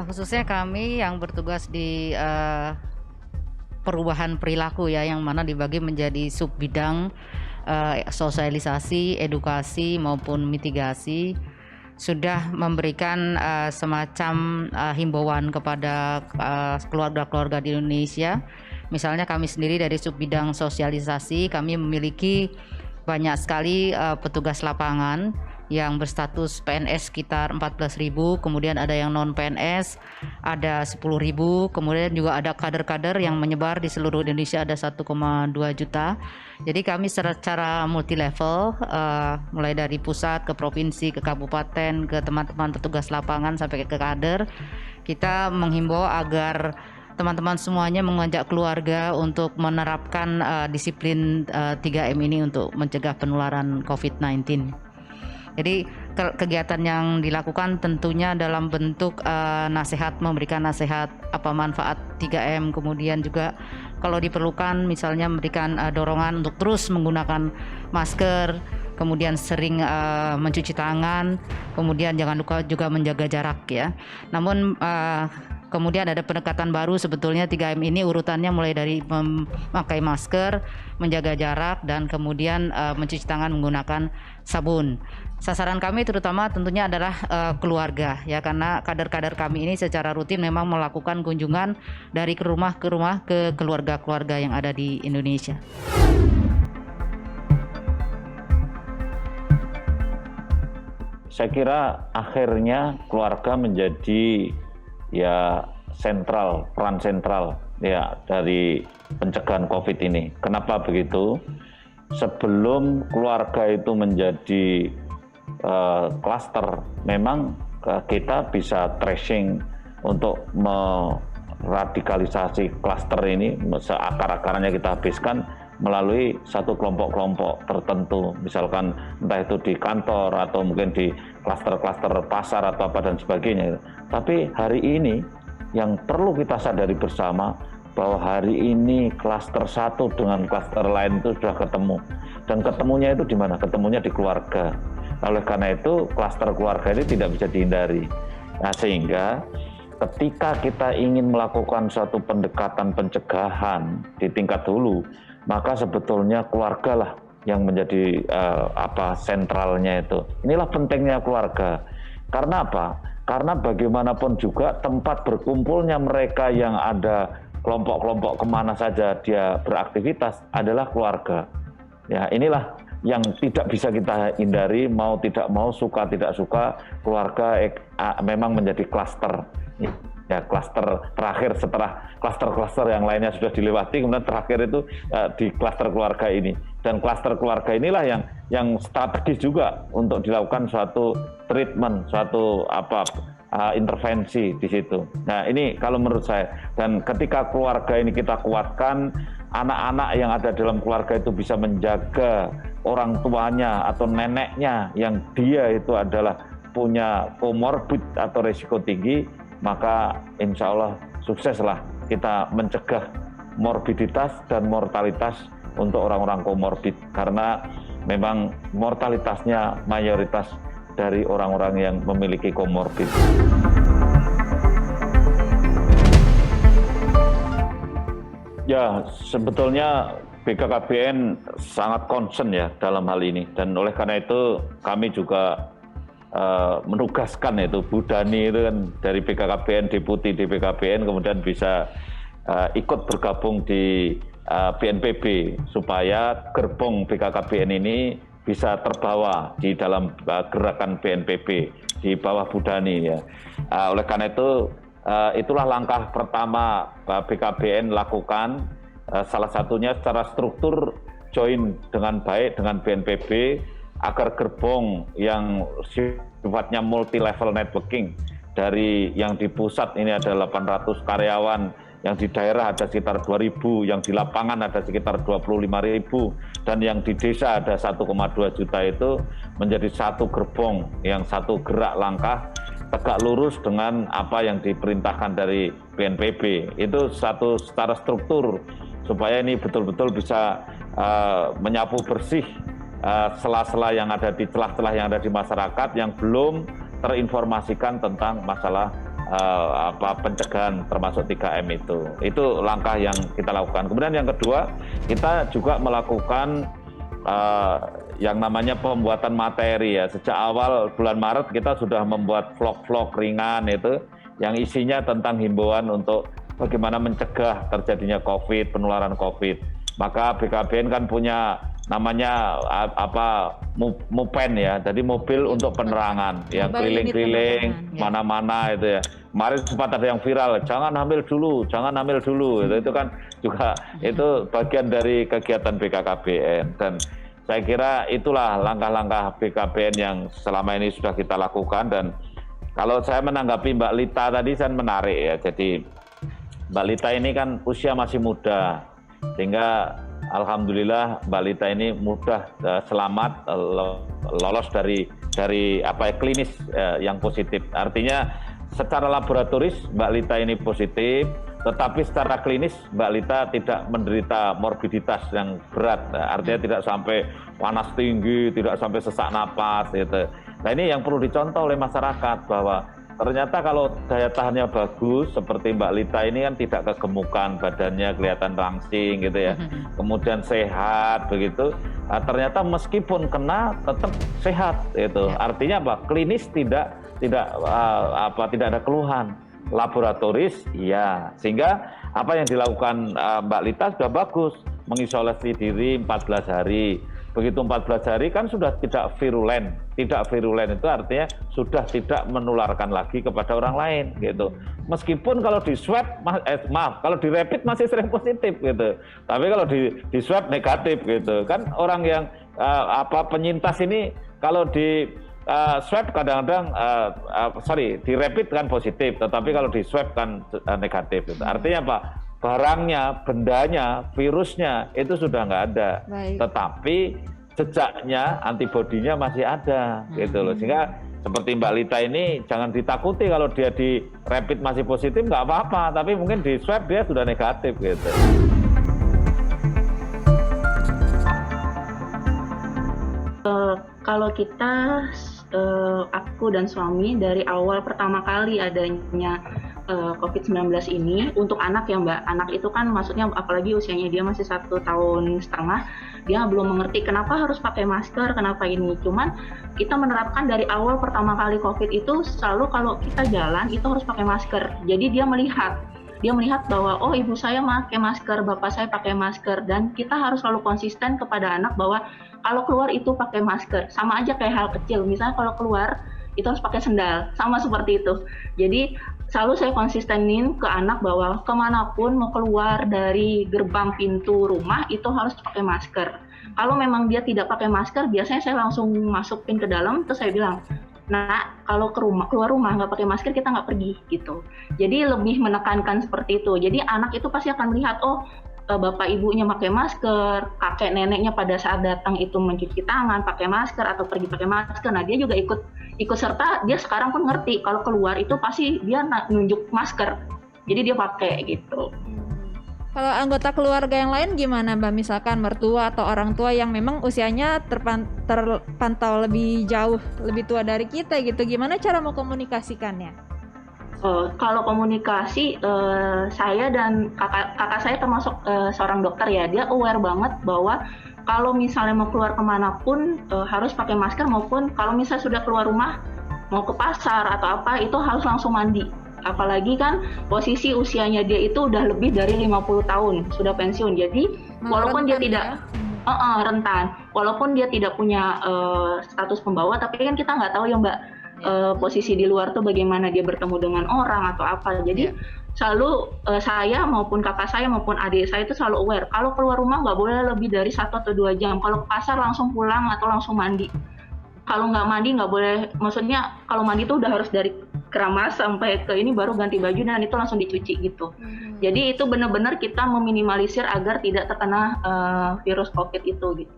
Khususnya kami yang bertugas di, perubahan perilaku ya, yang mana dibagi menjadi sub bidang, sosialisasi, edukasi, maupun mitigasi, sudah memberikan, semacam, himbauan kepada, keluarga-keluarga di Indonesia. Misalnya kami sendiri dari sub bidang sosialisasi, kami memiliki banyak sekali, petugas lapangan yang berstatus PNS sekitar 14.000, kemudian ada yang non PNS ada 10.000, kemudian juga ada kader-kader yang menyebar di seluruh Indonesia ada 1,2 juta. Jadi kami secara multi level, mulai dari pusat ke provinsi ke kabupaten ke teman-teman petugas lapangan sampai ke kader, kita menghimbau agar teman-teman semuanya mengajak keluarga untuk menerapkan disiplin 3M ini untuk mencegah penularan COVID-19. Jadi kegiatan yang dilakukan tentunya dalam bentuk nasihat, memberikan nasihat apa manfaat 3M, kemudian juga kalau diperlukan misalnya memberikan dorongan untuk terus menggunakan masker, kemudian sering mencuci tangan, kemudian jangan lupa juga menjaga jarak ya. Namun kemudian ada pendekatan baru, sebetulnya 3M ini urutannya mulai dari memakai masker, menjaga jarak, dan kemudian mencuci tangan menggunakan sabun. Sasaran kami terutama tentunya adalah keluarga ya, karena kader-kader kami ini secara rutin memang melakukan kunjungan dari rumah ke keluarga-keluarga yang ada di Indonesia. Saya kira akhirnya keluarga menjadi ya peran sentral ya dari pencegahan COVID ini. Kenapa begitu? Sebelum keluarga itu menjadi klaster, memang kita bisa tracing untuk meradikalisasi klaster ini, seakar-akarnya kita habiskan melalui satu kelompok-kelompok tertentu, misalkan entah itu di kantor atau mungkin di klaster-klaster pasar atau apa dan sebagainya. Tapi hari ini yang perlu kita sadari bersama bahwa hari ini klaster satu dengan klaster lain itu sudah ketemu, dan ketemunya itu di mana? Ketemunya di keluarga. Oleh karena itu klaster keluarga ini tidak bisa dihindari. Nah, sehingga ketika kita ingin melakukan suatu pendekatan pencegahan di tingkat hulu, maka sebetulnya keluarga lah yang menjadi sentralnya itu. Inilah pentingnya keluarga. Karena apa? Karena bagaimanapun juga tempat berkumpulnya mereka yang ada kelompok-kelompok kemana saja dia beraktivitas adalah keluarga. Ya, inilah yang tidak bisa kita hindari, mau tidak mau, suka tidak suka, keluarga memang menjadi klaster. Ya, klaster terakhir setelah klaster-klaster yang lainnya sudah dilewati, kemudian terakhir itu di klaster keluarga ini. Dan klaster keluarga inilah yang strategis juga untuk dilakukan suatu treatment, suatu intervensi di situ. Nah, ini kalau menurut saya. Dan ketika keluarga ini kita kuatkan, anak-anak yang ada dalam keluarga itu bisa menjaga orang tuanya atau neneknya yang dia itu adalah punya komorbid atau risiko tinggi, maka insya Allah sukseslah kita mencegah morbiditas dan mortalitas untuk orang-orang komorbid, karena memang mortalitasnya mayoritas dari orang-orang yang memiliki komorbid. Ya, sebetulnya BKKBN sangat concern ya dalam hal ini, dan oleh karena itu kami juga menugaskan itu Bu Dhani itu kan dari BKKBN, deputi di BKKBN, kemudian bisa ikut bergabung di BNPB supaya gerbong BKKBN ini bisa terbawa di dalam gerakan BNPB di bawah Bu Dhani ya. Oleh karena itu itulah langkah pertama BKBN lakukan, salah satunya secara struktur join dengan baik dengan BNPB agar gerbong yang sifatnya multi level networking, dari yang di pusat ini ada 800 karyawan, yang di daerah ada sekitar 2.000, yang di lapangan ada sekitar 25.000, dan yang di desa ada 1,2 juta, itu menjadi satu gerbong yang satu gerak langkah tegak lurus dengan apa yang diperintahkan dari BNPB. Itu satu secara struktur supaya ini betul-betul bisa menyapu bersih sela-sela yang ada di celah-celah yang ada di masyarakat yang belum terinformasikan tentang masalah pencegahan termasuk 3M itu. Itu langkah yang kita lakukan. Kemudian yang kedua, kita juga melakukan yang namanya pembuatan materi ya. Sejak awal bulan Maret kita sudah membuat vlog-vlog ringan itu yang isinya tentang himbauan untuk bagaimana mencegah terjadinya COVID, penularan COVID. Maka BKBN kan punya namanya MUPEN ya, jadi mobil untuk penerangan yang keliling-keliling mana-mana itu ya. Kemarin sempat ada yang viral, jangan hamil dulu itu kan juga itu bagian dari kegiatan BKKBN. Dan saya kira itulah langkah-langkah BKBN yang selama ini sudah kita lakukan. Dan kalau saya menanggapi Mbak Lita tadi kan menarik ya, jadi Mbak Lita ini kan usia masih muda, sehingga alhamdulillah Mbak Lita ini mudah selamat lolos dari klinis yang positif. Artinya secara laboratoris Mbak Lita ini positif, tetapi secara klinis Mbak Lita tidak menderita morbiditas yang berat. Artinya tidak sampai panas tinggi, tidak sampai sesak napas gitu. Nah ini yang perlu dicontoh oleh masyarakat, bahwa ternyata kalau daya tahannya bagus, seperti Mbak Lita ini kan tidak kegemukan, badannya kelihatan langsing gitu ya, kemudian sehat begitu. Nah, ternyata meskipun kena tetap sehat itu. Artinya apa? Klinis tidak ada keluhan. Laboratoris iya. Sehingga apa yang dilakukan Mbak Lita sudah bagus, mengisolasi diri 14 hari. Begitu 14 hari kan sudah tidak virulen. Tidak virulen itu artinya sudah tidak menularkan lagi kepada orang lain gitu. Meskipun kalau di swab kalau di rapid masih sering positif gitu. Tapi kalau di swab negatif gitu. Kan orang yang penyintas ini kalau di swab kadang-kadang di rapid kan positif, tetapi kalau di swab kan negatif gitu. Artinya apa? Barangnya, bendanya, virusnya itu sudah nggak ada. Baik. Tetapi jejaknya, antibodinya masih ada gitu loh. Sehingga seperti Mbak Lita ini jangan ditakuti kalau dia di rapid masih positif, nggak apa-apa, tapi mungkin di swab dia sudah negatif gitu. Kalau kita aku dan suami dari awal pertama kali adanya COVID-19 ini untuk anak ya Mbak, anak itu kan maksudnya apalagi usianya dia masih 1,5 tahun, dia belum mengerti kenapa harus pakai masker, kenapa ini. Cuman kita menerapkan dari awal pertama kali COVID itu selalu kalau kita jalan itu harus pakai masker. Jadi dia melihat bahwa oh ibu saya pakai masker, bapak saya pakai masker, dan kita harus selalu konsisten kepada anak bahwa kalau keluar itu pakai masker. Sama aja kayak hal kecil, misalnya kalau keluar itu harus pakai sendal, sama seperti itu. Jadi selalu saya konsistenin ke anak bahwa kemanapun mau keluar dari gerbang pintu rumah itu harus pakai masker. Kalau memang dia tidak pakai masker, biasanya saya langsung masukin ke dalam, terus saya bilang, nah kalau keluar rumah nggak pakai masker kita nggak pergi gitu. Jadi lebih menekankan seperti itu. Jadi anak itu pasti akan melihat, oh bapak ibunya pakai masker, kakek neneknya pada saat datang itu mencuci tangan pakai masker atau pergi pakai masker. Nah dia juga ikut serta, dia sekarang pun ngerti kalau keluar itu pasti dia nunjuk masker. Jadi dia pakai gitu. Kalau anggota keluarga yang lain gimana Mbak? Misalkan mertua atau orang tua yang memang usianya terpantau lebih jauh, lebih tua dari kita gitu. Gimana cara mau komunikasikannya? Kalau komunikasi, saya dan kakak saya termasuk seorang dokter ya, dia aware banget bahwa kalau misalnya mau keluar kemanapun harus pakai masker, maupun kalau misalnya sudah keluar rumah mau ke pasar atau apa itu harus langsung mandi. Apalagi kan posisi usianya dia itu udah lebih dari 50 tahun, sudah pensiun. Jadi walaupun dia tidak rentan, walaupun dia tidak punya status pembawa, tapi kan kita nggak tahu ya Mbak, posisi di luar tuh bagaimana dia bertemu dengan orang atau apa. Jadi selalu saya maupun kakak saya maupun adik saya itu selalu aware kalau keluar rumah nggak boleh lebih dari 1 atau 2 jam. Kalau ke pasar langsung pulang atau langsung mandi. Kalau nggak mandi nggak boleh, maksudnya kalau mandi itu udah harus dari keramas sampai ke ini baru ganti baju dan itu langsung dicuci gitu. Jadi itu benar-benar kita meminimalisir agar tidak terkena virus COVID itu gitu.